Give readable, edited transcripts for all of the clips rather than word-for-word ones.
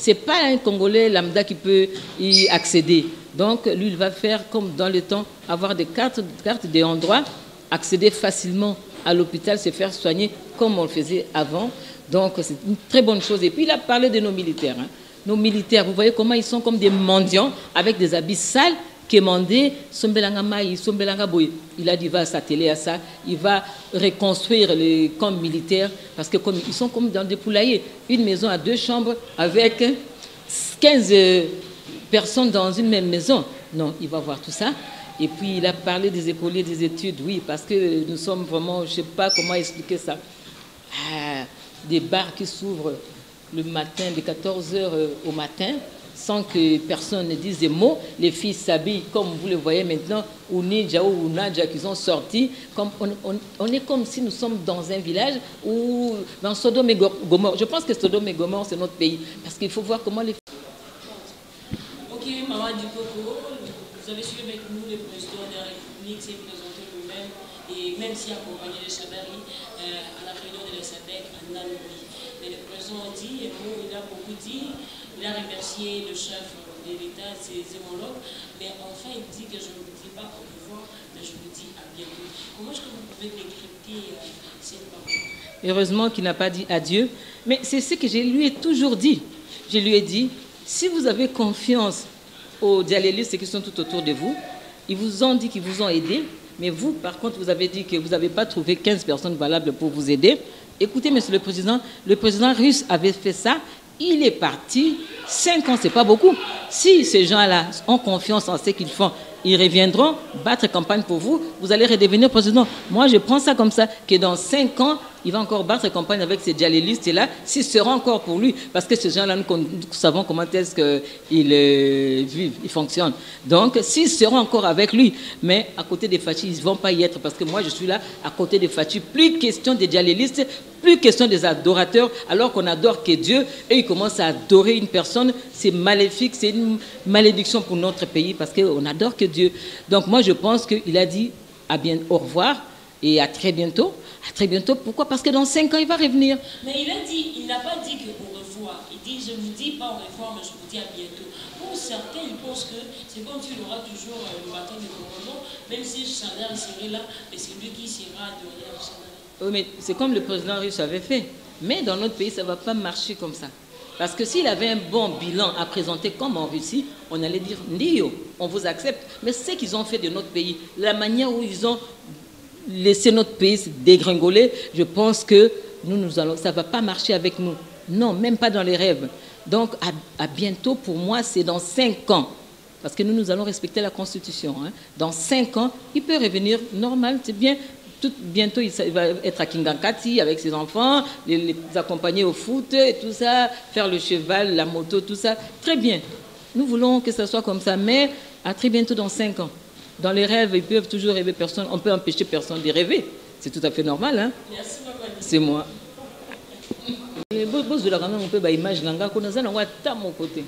Ce n'est pas un Congolais lambda qui peut y accéder. Donc, lui, il va faire comme dans le temps, avoir des cartes d'endroit, accéder facilement à l'hôpital, se faire soigner comme on le faisait avant. Donc, c'est une très bonne chose. Et puis, il a parlé de nos militaires. Hein. Nos militaires, vous voyez comment ils sont comme des mendiants avec des habits sales, quémandés, sombelanga maï, sombelanga boy. Il a dit, il va s'atteler à ça. Il va reconstruire les camps militaires parce que comme, ils sont comme dans des poulaillers. Une maison à 2 chambres avec 15 personnes dans une même maison. Non, il va voir tout ça. Et puis, il a parlé des écoliers, des études, oui, parce que nous sommes vraiment, je ne sais pas comment expliquer ça. Des bars qui s'ouvrent le matin, de 14h au matin, sans que personne ne dise des mots. Les filles s'habillent comme vous le voyez maintenant, ou Ninja ou Nadja qui sont sortis. Comme on est comme si nous sommes dans un village ou dans Sodome et Gomorrhe. Je pense que Sodome et Gomorrhe, c'est notre pays. Parce qu'il faut voir comment les... Ok, Maman Dikoko, vous avez suivi avec nous le président de la République, s'est présenté lui-même, et même s'il a accompagné les Sabari à la réunion de la SADC à Nairobi. Mais le président a dit, et il a beaucoup dit, il a remercié le chef de l'État, ses homologues, mais enfin il dit que je ne vous dis pas au revoir, mais je vous dis à bientôt. Comment est-ce que vous pouvez décrypter cette parole? Heureusement qu'il n'a pas dit adieu, mais c'est ce que je lui ai toujours dit. Je lui ai dit, si vous avez confiance aux dialylistes qui sont tout autour de vous, ils vous ont dit qu'ils vous ont aidé, mais vous, par contre, vous avez dit que vous n'avez pas trouvé 15 personnes valables pour vous aider. Écoutez, monsieur le président russe avait fait ça, il est parti, 5 ans, ce n'est pas beaucoup. Si ces gens-là ont confiance en ce qu'ils font, ils reviendront battre campagne pour vous, vous allez redevenir président. Moi, je prends ça comme ça, que dans 5 ans, il va encore battre campagne avec ces dialylistes-là, s'ils seront encore pour lui, parce que ces gens-là, nous savons comment est-ce qu'ils vivent, ils fonctionnent. Donc, s'ils seront encore avec lui, mais à côté des Fachi, ils ne vont pas y être, parce que moi, je suis là, à côté des Fachi, plus question des dialylistes, plus question des adorateurs, alors qu'on adore que Dieu, et ils commencent à adorer une personne, c'est maléfique, c'est une malédiction pour notre pays, parce qu'on adore que Dieu. Donc, moi, je pense qu'il a dit au revoir, et à très bientôt. À très bientôt. Pourquoi? Parce que dans 5 ans, il va revenir. Mais il a dit, il n'a pas dit qu'au revoir. Il dit, je ne vous dis pas au revoir, mais je vous dis à bientôt. Pour certains, ils pensent que c'est comme tu auras toujours le matin de commandement, même si Chandar serait là, mais c'est lui qui sera derrière Chandar. Oui, mais c'est comme le président russe avait fait. Mais dans notre pays, ça ne va pas marcher comme ça. Parce que s'il avait un bon bilan à présenter comme en Russie, on allait dire, Nio, on vous accepte. Mais ce qu'ils ont fait de notre pays, la manière où ils ont laisser notre pays se dégringoler, je pense que ça ne va pas marcher avec nous. Non, même pas dans les rêves. Donc, à bientôt, pour moi, c'est dans 5 ans. Parce que nous allons respecter la Constitution. Hein. Dans 5 ans, il peut revenir normal, c'est bien. Bientôt, il va être à Kingankati avec ses enfants, les accompagner au foot et tout ça, faire le cheval, la moto, tout ça. Très bien. Nous voulons que ça soit comme ça, mais à très bientôt dans 5 ans. Dans les rêves, ils peuvent toujours rêver personne. On peut empêcher personne de rêver. C'est tout à fait normal. Hein? Merci, c'est moi. On peut imaginer à mon côté.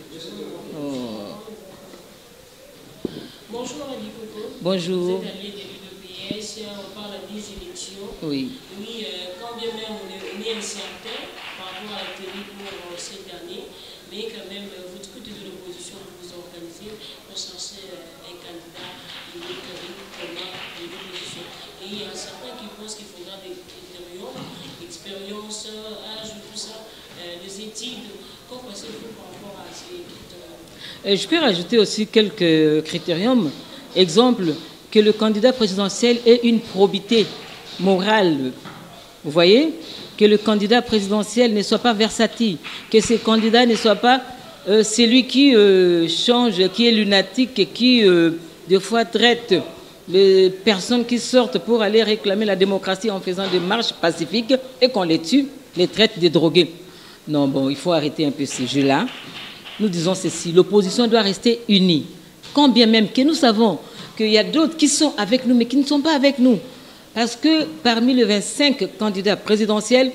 Bonjour, Adi Coco. Bonjour. Vous êtes allié de l'UDPS, on parle des élections. Oui. Oui, quand bien même on est incertain par rapport à la télé pour cette année, mais quand même, votre côté de l'opposition que vous organisez pour chercher un candidat unique comme de l'opposition. Et il y a certains qui pensent qu'il faudra des critères, expérience, âge, tout ça, des études. Qu'en pensez-vous par rapport à ces critères? Je peux rajouter aussi quelques critériums. Exemple, que le candidat présidentiel ait une probité morale. Vous voyez? Que le candidat présidentiel ne soit pas versatile. Que ce candidat ne soit pas celui qui change, qui est lunatique et qui, des fois, traite les personnes qui sortent pour aller réclamer la démocratie en faisant des marches pacifiques et qu'on les tue, les traite de drogués. Non, bon, il faut arrêter un peu ces jeux-là. Nous disons ceci, l'opposition doit rester unie. Quand bien même que nous savons qu'il y a d'autres qui sont avec nous, mais qui ne sont pas avec nous. Parce que parmi les 25 candidats présidentiels,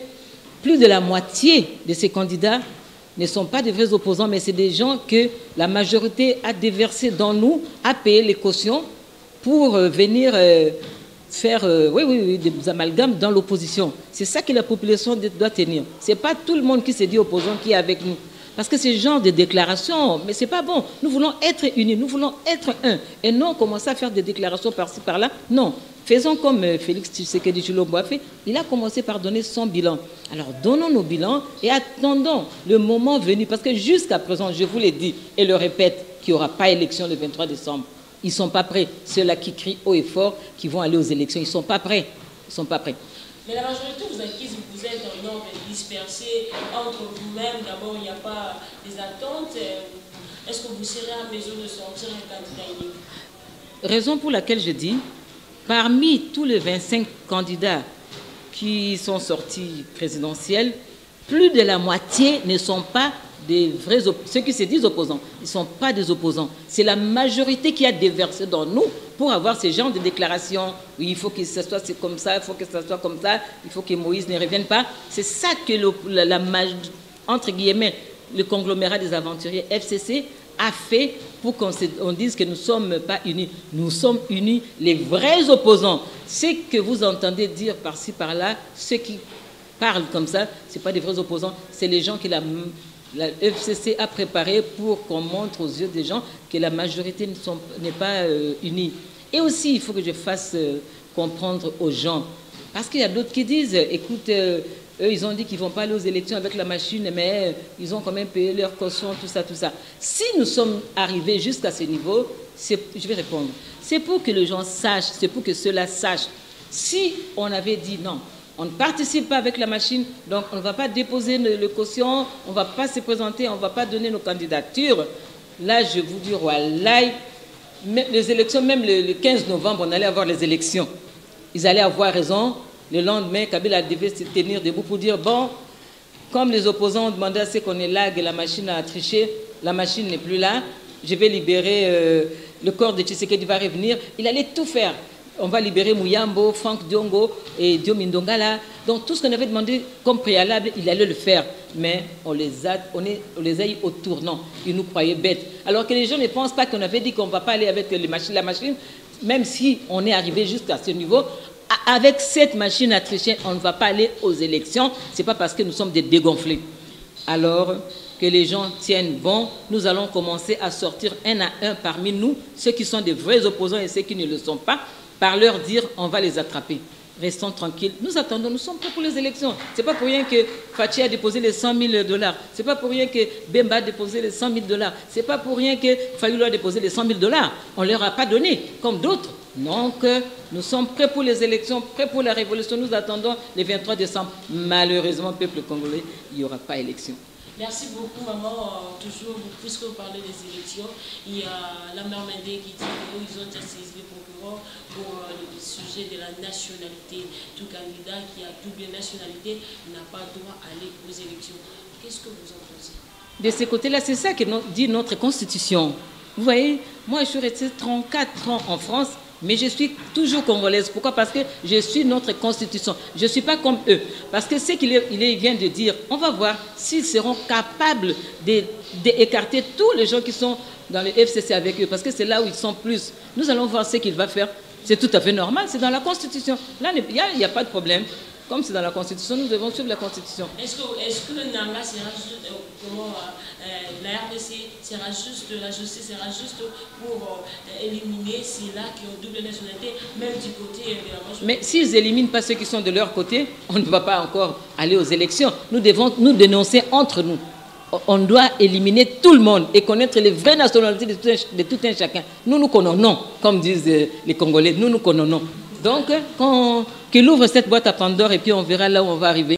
plus de la moitié de ces candidats ne sont pas des vrais opposants, mais c'est des gens que la majorité a déversé dans nous, a payé les cautions pour venir faire des amalgames dans l'opposition. C'est ça que la population doit tenir. Ce n'est pas tout le monde qui se dit opposant qui est avec nous. Parce que ce genre de déclarations, mais c'est pas bon. Nous voulons être unis, nous voulons être un. Et non commencer à faire des déclarations par-ci, par-là. Non. Faisons comme Félix Tshisekedi Tshilombo a fait. Il a commencé par donner son bilan. Alors, donnons nos bilans et attendons le moment venu. Parce que jusqu'à présent, je vous l'ai dit et le répète, qu'il n'y aura pas élection le 23 décembre. Ils ne sont pas prêts. Ceux-là qui crient haut et fort, qui vont aller aux élections, ils ne sont pas prêts. Ils ne sont pas prêts. Mais la majorité, vous êtes en nombre dispersé entre vous-même. D'abord, il n'y a pas des attentes. Est-ce que vous serez à mesure de sortir un candidat unique? Raison pour laquelle je dis, parmi tous les 25 candidats qui sont sortis présidentiels, plus de la moitié ne sont pas des vrais ceux qui se disent opposants. Ils ne sont pas des opposants. C'est la majorité qui a déversé dans nous pour avoir ce genre de déclarations. Oui, il faut que ça soit comme ça, il faut que ça soit comme ça, il faut que Moïse ne revienne pas. C'est ça que entre guillemets, le conglomérat des aventuriers FCC a fait pour qu'on dise que nous ne sommes pas unis. Nous sommes unis, les vrais opposants. Ce que vous entendez dire par-ci, par-là, ceux qui parlent comme ça, ce n'est pas des vrais opposants, c'est les gens que la FCC a préparés pour qu'on montre aux yeux des gens que la majorité n'est pas unie. Et aussi, il faut que je fasse comprendre aux gens, parce qu'il y a d'autres qui disent, écoute, eux, ils ont dit qu'ils ne vont pas aller aux élections avec la machine, mais ils ont quand même payé leur caution, tout ça, tout ça. Si nous sommes arrivés jusqu'à ce niveau, je vais répondre, c'est pour que les gens sachent, c'est pour que ceux-là sachent. Si on avait dit non, on ne participe pas avec la machine, donc on ne va pas déposer le caution, on ne va pas se présenter, on ne va pas donner nos candidatures. Là, je vous dis, wallahi, les élections, même le 15 novembre, on allait avoir les élections. Ils allaient avoir raison. Le lendemain, Kabila devait se tenir debout pour dire, bon, comme les opposants ont demandé à ce qu'on élague et la machine a triché, la machine n'est plus là, je vais libérer le corps de Tshisekedi va revenir. Il allait tout faire. On va libérer Mouyambo, Franck Diongo et Diomindongala. Donc tout ce qu'on avait demandé comme préalable, il allait le faire. Mais on les a eu au tournant. Ils nous croyaient bêtes. Alors que les gens ne pensent pas qu'on avait dit qu'on ne va pas aller avec la machine, même si on est arrivé jusqu'à ce niveau. Avec cette machine à tricher, on ne va pas aller aux élections. Ce n'est pas parce que nous sommes des dégonflés. Alors que les gens tiennent bon, nous allons commencer à sortir un à un parmi nous, ceux qui sont des vrais opposants et ceux qui ne le sont pas, par leur dire on va les attraper. Restons tranquilles. Nous attendons, nous sommes prêts pour les élections. Ce n'est pas pour rien que Fachi a déposé les 100 000 $. Ce n'est pas pour rien que Bemba a déposé les 100 000 $. Ce n'est pas pour rien que Fayulu a déposé les 100 000 $. On ne leur a pas donné, comme d'autres. Donc, nous sommes prêts pour les élections, prêts pour la révolution. Nous attendons le 23 décembre. Malheureusement, peuple congolais, il n'y aura pas élection. Merci beaucoup, maman. Toujours, puisque vous parlez des élections, il y a la mère Mendé qui dit qu'ils ont déjà saisi le procureur pour le sujet de la nationalité. Tout candidat qui a double nationalité n'a pas le droit d'aller aux élections. Qu'est-ce que vous en pensez? De ce côté-là, c'est ça que dit notre Constitution. Vous voyez, moi, je suis restée 34 ans en France. Mais je suis toujours congolaise. Pourquoi? Parce que je suis notre constitution. Je ne suis pas comme eux. Parce que ce qu'il vient de dire, on va voir s'ils seront capables d'écarter tous les gens qui sont dans le FCC avec eux. Parce que c'est là où ils sont plus. Nous allons voir ce qu'il va faire. C'est tout à fait normal. C'est dans la Constitution. Là, il n'y a pas de problème. Comme c'est dans la Constitution, nous devons suivre la Constitution. Est-ce que le Nanga sera juste, la RDC sera juste, la justice sera juste pour éliminer ceux-là qui ont double nationalité, même du côté de la majorité? Mais s'ils n'éliminent pas ceux qui sont de leur côté, on ne va pas encore aller aux élections. Nous devons nous dénoncer entre nous. On doit éliminer tout le monde et connaître les vraies nationalités de tout un chacun. Nous nous connaissons, comme disent les Congolais, nous nous connaissons. Donc, qu'il ouvre cette boîte à Pandore et puis on verra là où on va arriver.